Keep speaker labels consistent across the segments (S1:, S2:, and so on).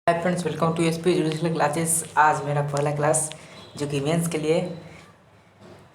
S1: Hi friends, welcome to S P educational classes. आज मेरा पहला क्लास जो कि मेंस के लिए,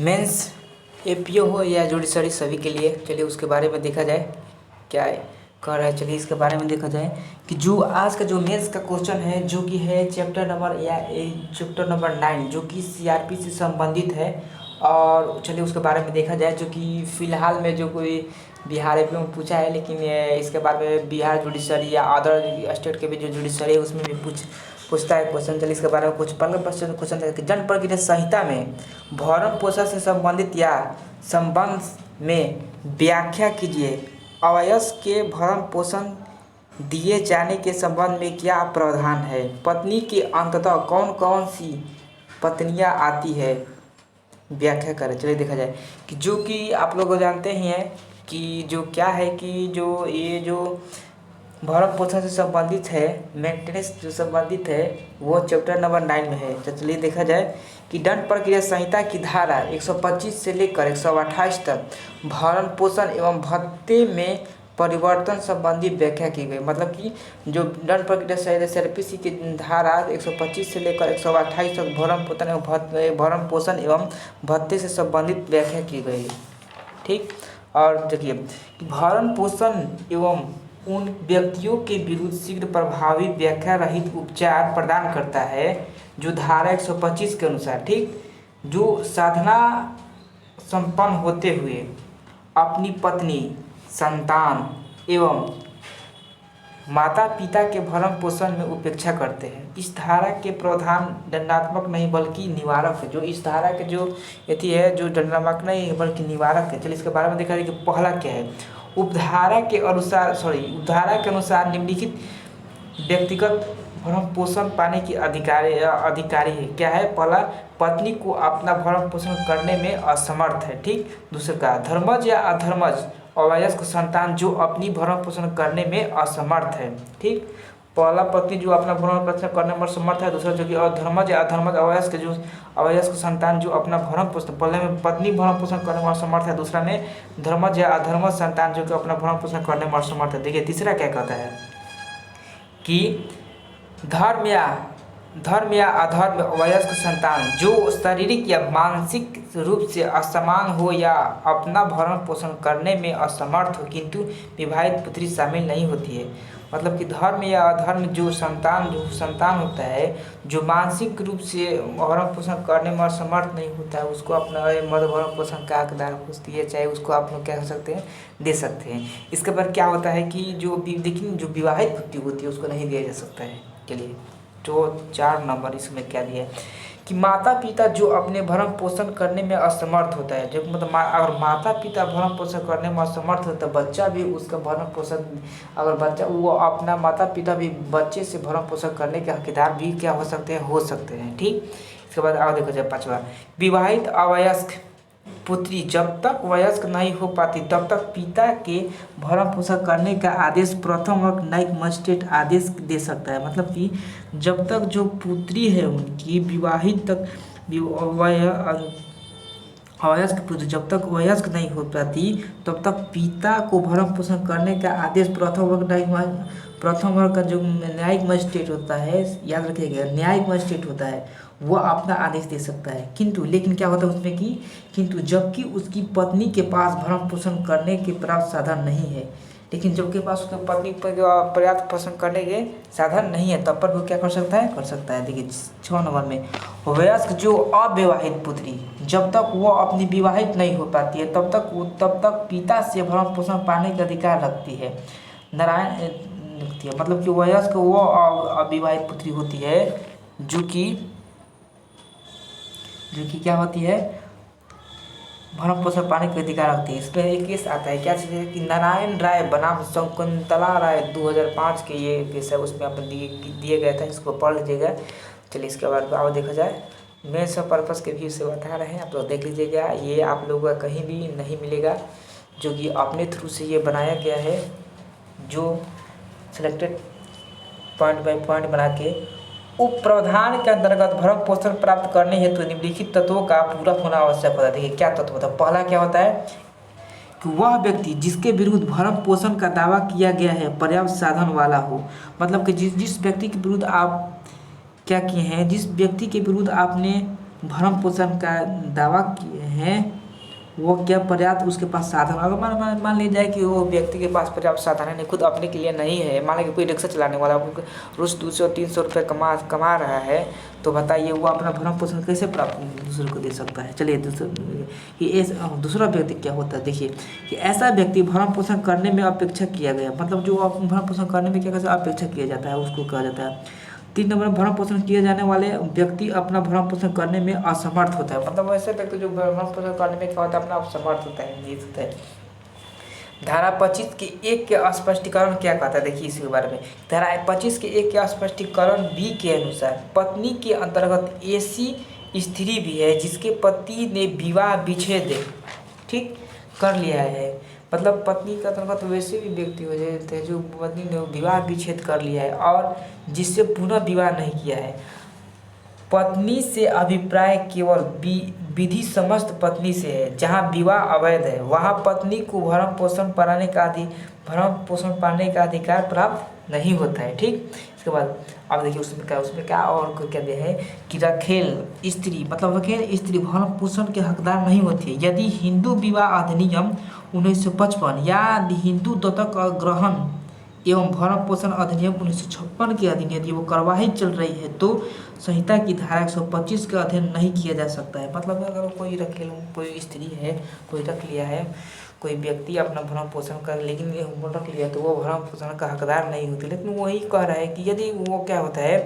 S1: मेंस एपीओ हो या जुडिशरी सभी के लिए। चलिए उसके बारे में देखा जाए क्या है कर रहा है। चलिए इसके बारे में देखा जाए कि जो आज का जो मेंस का क्वेश्चन है जो कि है चैप्टर नंबर 9 जो कि सीआरपी से संबंधित है। और चलिए उसके बारे में देखा जाए जो कि फ़िलहाल में जो कोई बिहार एपीओ में पूछा है, लेकिन इसके बारे में बिहार जुडिशरी या अदर स्टेट के भी जो जुडिशरी है उसमें भी पूछता है क्वेश्चन। चलिए इसके बारे में कुछ पहला क्वेश्चन है कि जन प्रक्रिया संहिता में भरण पोषण से संबंधित या संबंध में व्याख्या कीजिए। अवयस्क के भरण पोषण दिए जाने के संबंध में क्या प्रावधान है? पत्नी के अंततः कौन कौन सी पत्नियां आती है? व्याख्या करें। चलिए देखा जाए कि जो कि आप लोग जानते ही हैं कि जो क्या है कि जो ये जो भरण पोषण से संबंधित है, मेंटेनेंस जो संबंधित है वो चैप्टर नंबर 9 में है। तो चलिए देखा जाए कि दंड प्रक्रिया संहिता की धारा 125 से लेकर 128 तक भरण पोषण एवं भत्ते में परिवर्तन संबंधी व्याख्या की गई। मतलब कि जो दंड प्रक्रिया संहिता सीआरपीसी की धारा 125 से लेकर 128 तक भरण पोषण एवं भत्ते से संबंधित व्याख्या की गई। ठीक। और देखिए, भरण पोषण एवं उन व्यक्तियों के विरुद्ध शीघ्र प्रभावी व्याख्या रहित उपचार प्रदान करता है जो धारा 125 के अनुसार, ठीक, जो साधना संपन्न होते हुए अपनी पत्नी, संतान एवं माता पिता के भरण पोषण में उपेक्षा करते हैं। इस धारा के प्रावधान दंडात्मक नहीं बल्कि निवारक है। जो इस धारा के जो यथी है जो दंडात्मक नहीं है बल्कि निवारक है। चलिए इसके बारे में देखा जाए कि पहला क्या है। उपधारा के अनुसार निम्नलिखित व्यक्तिगत भरण पोषण पाने की अधिकारी है। क्या है? पहला, पत्नी को अपना भरण पोषण करने में असमर्थ है। ठीक। दूसरा का धर्मज या अधर्मज अवयस्क संतान जो अपनी भरण पोषण करने में असमर्थ है। ठीक। पहला, पत्नी जो अपना भरण पोषण करने में असमर्थ है। दूसरा जो कि अधर्मज या अधर्मज अवयस्क संतान जो अपना भरण पोषण, पहले में पत्नी भरण पोषण करने में असमर्थ है, दूसरा में धर्मज या अधर्मज संतान जो कि अपना भरण पोषण करने में असमर्थ है। देखिए तीसरा क्या कहता है कि धर्म या अधर्म वयस्क संतान जो शारीरिक या मानसिक रूप से असमान हो या अपना भरण पोषण करने में असमर्थ हो किंतु विवाहित पुत्री शामिल नहीं होती है। मतलब कि धर्म या अधर्म जो संतान होता है जो मानसिक रूप से भरण पोषण करने में असमर्थ नहीं होता है उसको अपना मद भरण पोषण का हकदार होती है, चाहे उसको आप लोग क्या कर सकते हैं, दे सकते हैं। इसके बाद क्या होता है कि जो विवाहित पुत्री होती है उसको नहीं दिया जा सकता है। चलिए तो 4 नंबर इसमें क्या दिया है कि माता पिता जो अपने भरण पोषण करने में असमर्थ होता है। जो मतलब अगर माता पिता भरण पोषण करने में असमर्थ होता है तो बच्चा भी उसका भरण पोषण, अगर बच्चा वो अपना माता पिता भी बच्चे से भरण पोषण करने के हकदार भी क्या हो सकते हैं। ठीक। इसके बाद आगे देखो जाए 5वां, विवाहित अवयस्क पुत्री जब तक वयस्क नहीं हो पाती तब तक पिता के भरण पोषण करने का आदेश प्रथम वर्ग न्यायिक मजिस्ट्रेट आदेश दे सकता है। मतलब कि जब तक जो पुत्री है उनकी विवाहित तक अवयस्क पुत्री जब तक वयस्क नहीं हो पाती तब तक पिता को भरण पोषण करने का आदेश प्रथम वर्ग का जो न्यायिक मजिस्ट्रेट होता है, याद रखिएगा न्यायिक मजिस्ट्रेट होता है, वह अपना आदेश दे सकता है। लेकिन क्या होता है उसमें कि जबकि उसकी पत्नी के पास भरण पोषण करने के पर्याप्त साधन नहीं है, लेकिन जबकि पास उसके पत्नी पर पर्याप्त पोषण करने के साधन नहीं है तब पर वो क्या कर सकता है। देखिए 6 नंबर में, वयस्क जो अविवाहित पुत्री जब तक वो अपनी विवाहित नहीं हो पाती है तब तक पिता से भरण पोषण पाने का अधिकार रखती है। मतलब कि वयस्क वो अविवाहित पुत्री होती है जो कि क्या होती है, भरण पोषण पाने के अधिकार रखती है। इस पर एक केस आता है, क्या चीज़ है कि नारायण राय बनाम शकुंतला राय 2005 के ये केस है, उसमें अपन दिए गए थे, इसको पढ़ लीजिएगा। चलिए इसके बाद और देखा जाए मेन सब पर्पज़ के व्यू से बता रहे हैं, आप लोग देख लीजिएगा। ये आप लोगों का कहीं भी नहीं मिलेगा जो कि अपने थ्रू से ये बनाया गया है, जो सिलेक्टेड पॉइंट बाय पॉइंट बना के उप प्रावधान के अंतर्गत भरण पोषण प्राप्त करने हेतु निम्नलिखित तत्वों का पूरा होना आवश्यक होता है। देखिए क्या तत्व होता है। पहला क्या होता है कि वह व्यक्ति जिसके विरुद्ध भरण पोषण का दावा किया गया है पर्याप्त साधन वाला हो। मतलब कि जिस व्यक्ति के विरुद्ध आप क्या किए हैं, जिस व्यक्ति के विरुद्ध आपने भरण पोषण का दावा किए हैं वो क्या पर्याप्त उसके पास साधन, अगर मान लिया जाए कि वो व्यक्ति के पास पर्याप्त साधन है, नहीं खुद अपने के लिए नहीं है, मान लीजिए कोई रिक्शा चलाने वाला रोज 200-300 रुपये कमा रहा है, तो बताइए वो अपना भरण पोषण कैसे प्राप्त दूसरे को दे सकता है। चलिए दूसरा व्यक्ति क्या होता है, देखिए कि ऐसा व्यक्ति भरण पोषण करने में अपेक्षा किया गया, मतलब जो भरण पोषण करने में क्या अपेक्षा किया जाता है उसको कहा जाता है। 3 नंबर भरण पोषण किए जाने वाले व्यक्ति अपना भरण पोषण करने में असमर्थ होता है। मतलब वैसे व्यक्ति जो भरण पोषण करने में क्या होता है, अपना असमर्थ होता है, नहीं होता है। धारा 25 के 1 के स्पष्टीकरण क्या कहता है, देखिए इसके बारे में। धारा 25 के 1 के स्पष्टीकरण बी के अनुसार पत्नी के अंतर्गत ऐसी स्त्री भी है जिसके पति ने विवाह विच्छेद ठीक कर लिया है। मतलब पत्नी का अंतर्गत वैसे भी व्यक्ति हो जाते हैं जो पत्नी ने विवाह विच्छेद कर लिया है और जिससे पुनः विवाह नहीं किया है। पत्नी से अभिप्राय केवल विधि समस्त पत्नी से है। जहाँ विवाह अवैध है वहाँ पत्नी को भरण पोषण पाने का अधिकार प्राप्त नहीं होता है। ठीक, इसके बाद अब देखिए उसमें क्या और क्या दिया है कि रखेल स्त्री, मतलब रखेल स्त्री भरण पोषण के हकदार नहीं होती है यदि हिंदू विवाह अधिनियम 1955 या हिंदू दत्तक ग्रहण एवं भरण पोषण अधिनियम 1956 के अधीन यदि वो कार्यवाही चल रही है तो संहिता की धारा 125 का अध्ययन नहीं किया जा सकता है। मतलब अगर कोई कोई स्त्री है, कोई रख लिया है, कोई व्यक्ति अपना भरण पोषण कर लेकिन रख लिया तो वो भरण पोषण का हकदार नहीं होती। लेकिन वही कह रहा है कि यदि वो क्या होता है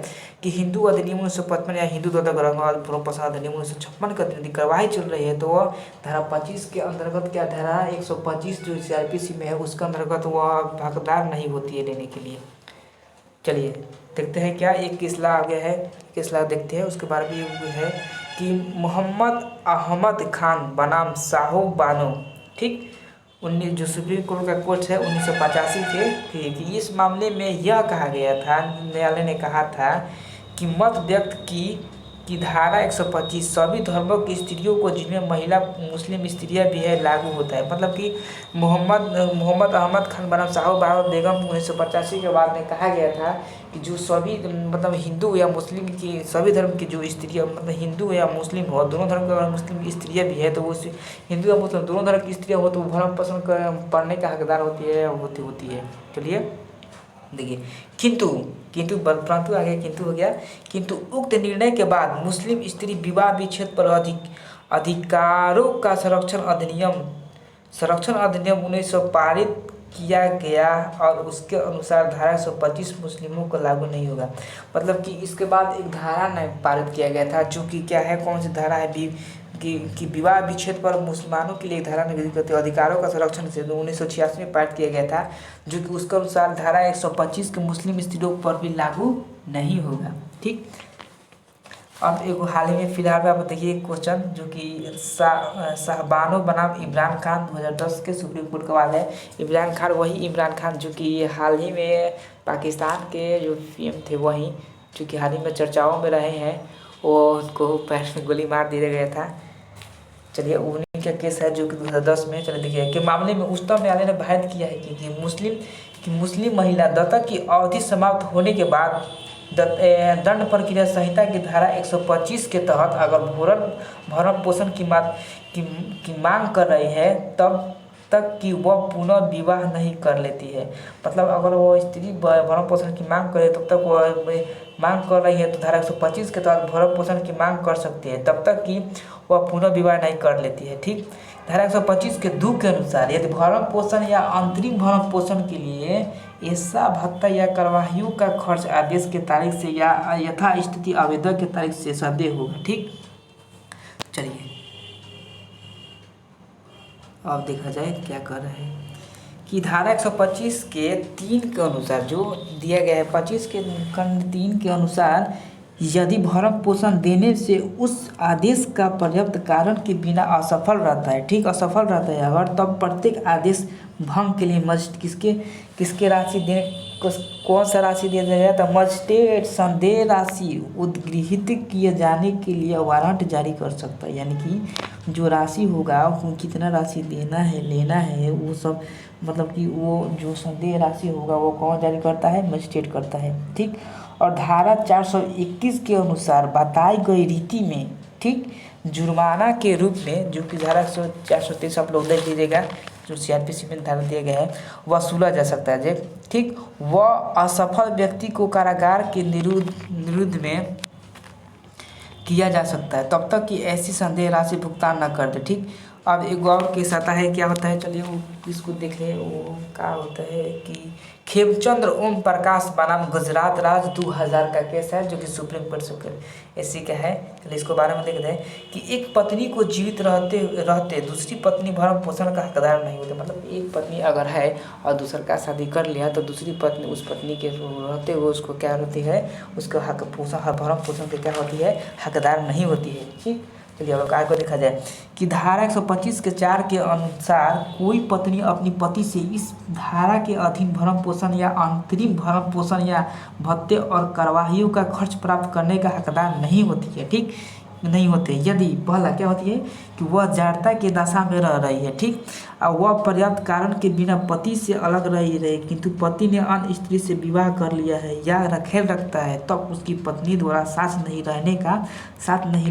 S1: कि हिंदू अधिनियम 1955 या हिंदू दत्तक भरण पोषण अधिनियम 1956 का यदि कार्यवाही चल रही है तो वह धारा 25 के अंतर्गत क्या धारा 125 जो CRPC में है उसके अंतर्गत वह हकदार नहीं होती है लेने के लिए। चलिए देखते हैं क्या एक किस्सा आ गया है, किस्सा देखते हैं उसके बारे में है कि मोहम्मद अहमद खान बनाम साहू बानो ठीक 19 जो सुप्रीम कोर्ट का कोर्ट है 1985 के कि इस मामले में यह कहा गया था, न्यायालय ने कहा था कि मत व्यक्त की धारा 125 सभी धर्मों की स्त्रियों को जिनमें महिला मुस्लिम स्त्रियां भी है लागू होता है। मतलब कि मोहम्मद अहमद खान बनाम साहू बानो बेगम 1985 के बाद में कहा गया था कि जो सभी मतलब हिंदू या मुस्लिम की सभी धर्म की जो स्त्रियाँ मतलब हिंदू या मुस्लिम हो दोनों धर्म के अगर मुस्लिम स्त्रियाँ भी है तो वो हिंदू या मुस्लिम दोनों धर्म की स्त्रियाँ हो तो भरण पोषण पढ़ने का हकदार होती है। चलिए देखिए किंतु परंतु आगे किंतु हो गया, किंतु उक्त निर्णय के बाद मुस्लिम स्त्री विवाह विच्छेद पर अधिकारों का संरक्षण अधिनियम 1900 पारित किया गया और उसके अनुसार धारा 125 मुस्लिमों को लागू नहीं होगा। मतलब कि इसके बाद एक धारा ने पारित किया गया था जो कि क्या है, कौन सी धारा है कि विवाह विच्छेद पर मुसलमानों के लिए एक धारा निगदित करते अधिकारों का संरक्षण से 1986 में पारित किया गया था जो कि उसके अनुसार धारा 125 के मुस्लिम स्त्रियों पर भी लागू नहीं होगा। ठीक, अब एक हाल ही में फिलहाल में आप देखिए क्वेश्चन जो कि शाहबानो बनाम इमरान खान 2010 के सुप्रीम कोर्ट का वाला है। इमरान खान वही इमरान खान जो कि हाल ही में पाकिस्तान के जो PM थे वही जो कि हाल ही में चर्चाओं में रहे हैं, वो उनको पैर में गोली मार दिया गया था। चलिए उन्हीं का केस है जो कि 2010 में चलिए देखिए के मामले में उच्चतम न्यायालय ने बहस किया है कि मुस्लिम महिला दत्तक की अवधि समाप्त होने के बाद दंड प्रक्रिया संहिता की धारा 125 के तहत अगर भरण पोषण की मांग कर रही है तब तक कि वह पुनः विवाह नहीं कर लेती है। मतलब अगर वो स्त्री भरण पोषण की मांग करे तब तक वह मांग कर रही है तो धारा 125 के तहत भरण पोषण की मांग कर सकती है तब तक कि वह पुनः विवाह नहीं कर लेती है। ठीक, धारा 125 के 2 के अनुसार यदि भरण पोषण या अंतरिम भरण पोषण के लिए ऐसा भत्ता या कार्यवाहियों का खर्च आदेश के तारीख से या यथास्थिति आवेदक के तारीख से संदेह होगा। ठीक, चलिए अब देखा जाए क्या कर रहे हैं कि धारा 125 के 3 के अनुसार जो दिया गया है 25 के खंड 3 के अनुसार यदि भरण पोषण देने से उस आदेश का पर्याप्त कारण के बिना असफल रहता है, ठीक, असफल रहता है अगर, तब प्रत्येक आदेश भंग के लिए किसके किसके राशि देने, कौन सा राशि दिया जाएगा, तो मजिस्ट्रेट संदेह राशि उद्गृहित किए जाने के लिए वारंट जारी कर सकता है। यानी कि जो राशि होगा उसको कितना राशि देना है लेना है वो सब, मतलब कि वो जो संदेह राशि होगा वो कौन जारी करता है, मजिस्ट्रेट करता है, ठीक। और धारा 421 के अनुसार बताई गई रीति में, ठीक, जुर्माना के रूप में, जो कि धारा 423 आप लोग देख लीजिएगा, जो CRPC में धारा दिया गया है, वसूला जा सकता है, ठीक। वह असफल व्यक्ति को कारागार के निरुद्ध में किया जा सकता है तब तक कि ऐसी संदेह राशि भुगतान न कर दे, ठीक। अब एक और केस आता है, क्या होता है, चलिए वो इसको देख ले। वो क्या होता है कि खेमचंद्र ओम प्रकाश बनाम गुजरात राज्य 2000 का केस है, जो कि सुप्रीम कोर्ट से ऐसी का है। चलिए इसको बारे में देखते हैं कि एक पत्नी को जीवित रहते दूसरी पत्नी भरण पोषण का हकदार नहीं होती। मतलब एक पत्नी अगर है और दूसर का शादी कर लिया तो दूसरी पत्नी उस पत्नी के रहते हुए उसको क्या होती है, उसको हक पोषण भरण पोषण की क्या होती है, हकदार नहीं होती है, ठीक। चलिए अब आगे को देखा जाए कि धारा 125 के 4 के अनुसार कोई पत्नी अपनी पति से इस धारा के अधीन भरण पोषण या अंतरिम भरण पोषण या भत्ते और कार्यवाहियों का खर्च प्राप्त करने का हकदार नहीं होती है, ठीक, नहीं होते यदि पहला क्या होती है कि वह जाड़ता की दशा में रह रही है, ठीक, और वह पर्याप्त कारण के बिना पति से अलग रही किंतु पति ने अन्य स्त्री से विवाह कर लिया है या रखेल रखता है, तब तो उसकी पत्नी द्वारा साथ नहीं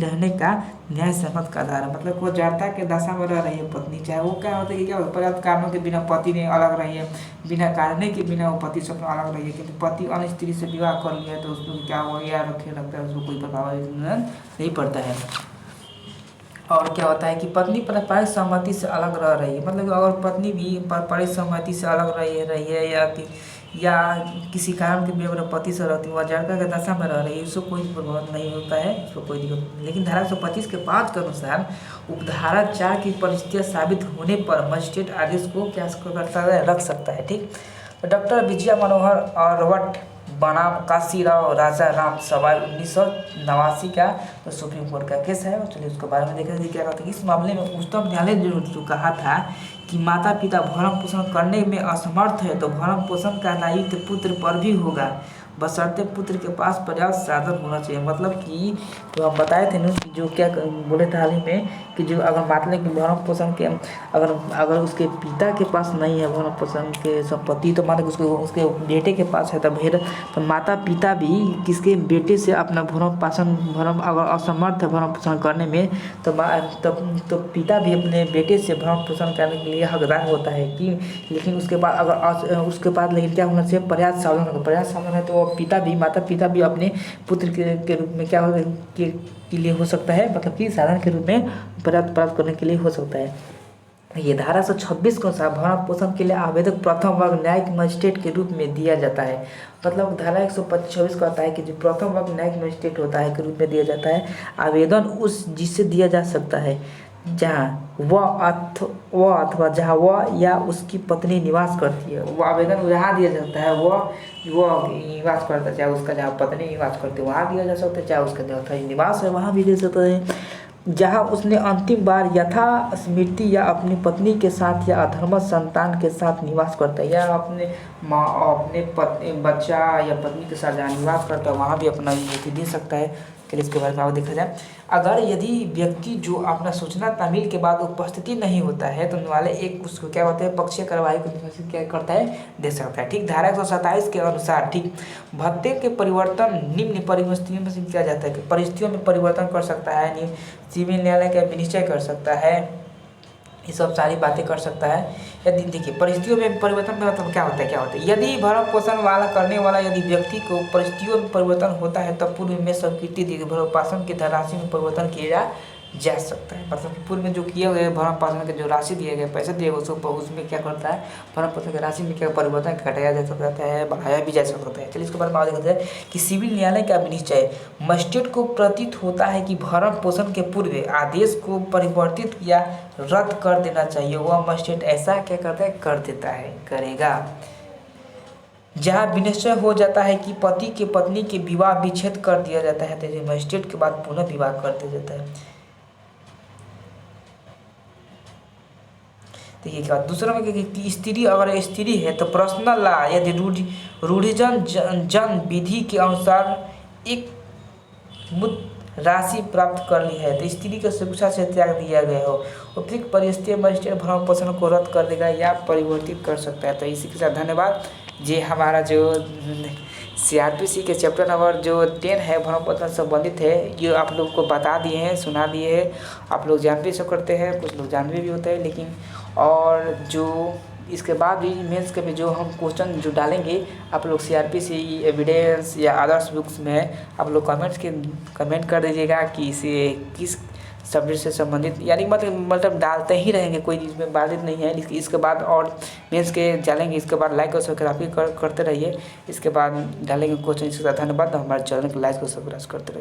S1: रहने का न्याय सम्मत का आधार है। मतलब वो जाड़ता के दशा में रह रही है पत्नी, चाहे वो क्या होता है कि क्या पर्याप्त कारणों के बिना पति ने अलग रही है, बिना कारण के बिना वो पति से अलग रही है, किंतु पति अन्य स्त्री से विवाह कर लिया है तो उसको क्या हुआ या रखे रखता है, उसको कोई प्रभाव नहीं पड़ता है। और क्या होता है कि पत्नी पारिवारिक सहमति से अलग रह रही है, मतलब अगर पत्नी भी पारिवारिक सहमति से अलग रही है या किसी कारण के भी अगर पति से रहती है, वह जाड़ता के दशा में रह रही है, उसको कोई प्रभाव नहीं होता है, उसको कोई दिक्कत नहीं। लेकिन धारा 125 के 5 के अनुसार उपधारा 4 की परिस्थितियाँ साबित होने पर मजिस्ट्रेट आदेश को क्या करता है, रख सकता है, ठीक। डॉक्टर विजया मनोहर और बनाम काशीराव राजा राम सवाई 1989 का तो सुप्रीम कोर्ट का केस है। चलिए उसके बारे में देखा जाए क्या कहते हैं। इस मामले में उच्चतम न्यायालय जो कहा था कि माता पिता भरण पोषण करने में असमर्थ है तो भरण पोषण का दायित्व पुत्र पर भी होगा, बशर्ते पुत्र के पास पर्याप्त साधन होना चाहिए। मतलब कि तो हम बताए थे ना कि जो क्या बोले थे हाल ही में कि जो अगर माता के भरण पोषण के अगर उसके पिता के पास नहीं है भरण पोषण के संपत्ति, तो माने उसके बेटे के पास है तो माता पिता भी किसके बेटे से अपना भरण अगर असमर्थ है भरण पोषण करने में तो पिता भी अपने बेटे से भरण पोषण करने के लिए हकदार होता है कि। लेकिन उसके बाद लेकिन क्या होना चाहिए, पर्याप्त साधन है तो माता पिता भी अपने पुत्र के रूप में क्या के लिए हो सकता है, मतलब कि साधन के रूप में प्राप्त करने के लिए हो सकता है। ये धारा 126 के अनुसार भरण पोषण के लिए आवेदक प्रथम वर्ग न्यायिक मजिस्ट्रेट के रूप में दिया जाता है। मतलब धारा 126 कहता है कि जो प्रथम वर्ग न्यायिक मजिस्ट्रेट होता है के रूप में दिया जाता है। आवेदन जिससे दिया जा सकता है जहाँ अथवा जहाँ वह या उसकी पत्नी निवास करती है, वो आवेदन जहाँ दिया जाता है वो निवास करता है, चाहे उसका जहाँ पत्नी निवास करती है वहाँ दिया जा सकता है, चाहे उसका जहाँ निवास है वहाँ भी दे सकता है। जहाँ उसने अंतिम बार यथा स्मृति या अपनी पत्नी के साथ या अधर्मज संतान के साथ निवास करता है, या अपने पत्नी बच्चा या पत्नी के साथ जहाँ निवास करता है वहाँ भी अपना अनुमति दे सकता है। चलिए इसके बारे में और देखा जाए, अगर यदि व्यक्ति जो अपना सूचना तामील के बाद उपस्थिति नहीं होता है तो न्यायालय एक उसको क्या होता है पक्षीय कार्यवाही को क्या करता है, दे सकता है, ठीक। धारा 127 के अनुसार, ठीक, भत्ते के परिवर्तन निम्न परिस्थितियों में किया जाता है कि परिस्थितियों में परिवर्तन कर सकता है, सिविल न्यायालय का विनिश्चय कर सकता है, ये सब सारी बातें कर सकता है। यदि देखिए परिस्थितियों में परिवर्तन में मतलब क्या होता है यदि भरण पोषण करने वाला यदि व्यक्ति को परिस्थितियों में परिवर्तन होता है तब पूर्व में स्वीकृति दी गई भरण पोषण की धनराशि में परिवर्तन किया जा सकता है। मतलब पूर्व में जो किए गए भरण पोषण के जो राशि दिए गए पैसे दिए गए उसमें क्या करता है भरण पोषण की राशि में क्या परिवर्तन घटाया जा सकता है, बढ़ाया भी जा सकता है। चलिए इसके बारे में और देखते हैं कि सिविल न्यायालय का विनिश्चय, मजिस्ट्रेट को प्रतीत होता है कि भरण पोषण के पूर्व आदेश को परिवर्तित या रद्द कर देना चाहिए, वह मजिस्ट्रेट ऐसा क्या करता है कर देता है, करेगा। जहाँ विनिश्चय हो जाता है कि पति के पत्नी के विवाह विच्छेद कर दिया जाता है, तो मजिस्ट्रेट के बाद पुनः विवाह कर दिया जाता है। देखिए क्या दूसरा में कि स्त्री अगर स्त्री है तो पर्सनल लॉ यदि रूढ़िजन जन विधि के अनुसार एक राशि प्राप्त कर ली है तो स्त्री को शिक्षा से त्याग दिया गया हो, उपयुक्त परिस्थिति मजिस्ट्रेट भरण पोषण को रद्द कर देगा या परिवर्तित कर सकता है। तो इसी के साथ धन्यवाद। ये हमारा जो CRPC के चैप्टर नंबर जो 10 है भरण पोषण संबंधित है, ये आप लोग को बता दिए हैं, सुना दिए हैं। आप लोग जान भी करते हैं, कुछ लोग जानते भी होते हैं, लेकिन और जो इसके बाद भी मेंस के भी जो हम क्वेश्चन जो डालेंगे आप लोग CRPC एविडेंस या अदर्स बुक्स में आप लोग कमेंट कर दीजिएगा कि इसे किस सब्जेक्ट से संबंधित, यानी मतलब डालते ही रहेंगे, कोई इसमें बाधित नहीं है। इसके बाद और मेंस के डालेंगे, इसके बाद लाइक और सब्सक्राइब करते रहिए। इसके बाद डालेंगे क्वेश्चन। इसके साथ धन्यवाद। हमारे चैनल को लाइक और सब्सक्राइब करते रहिए।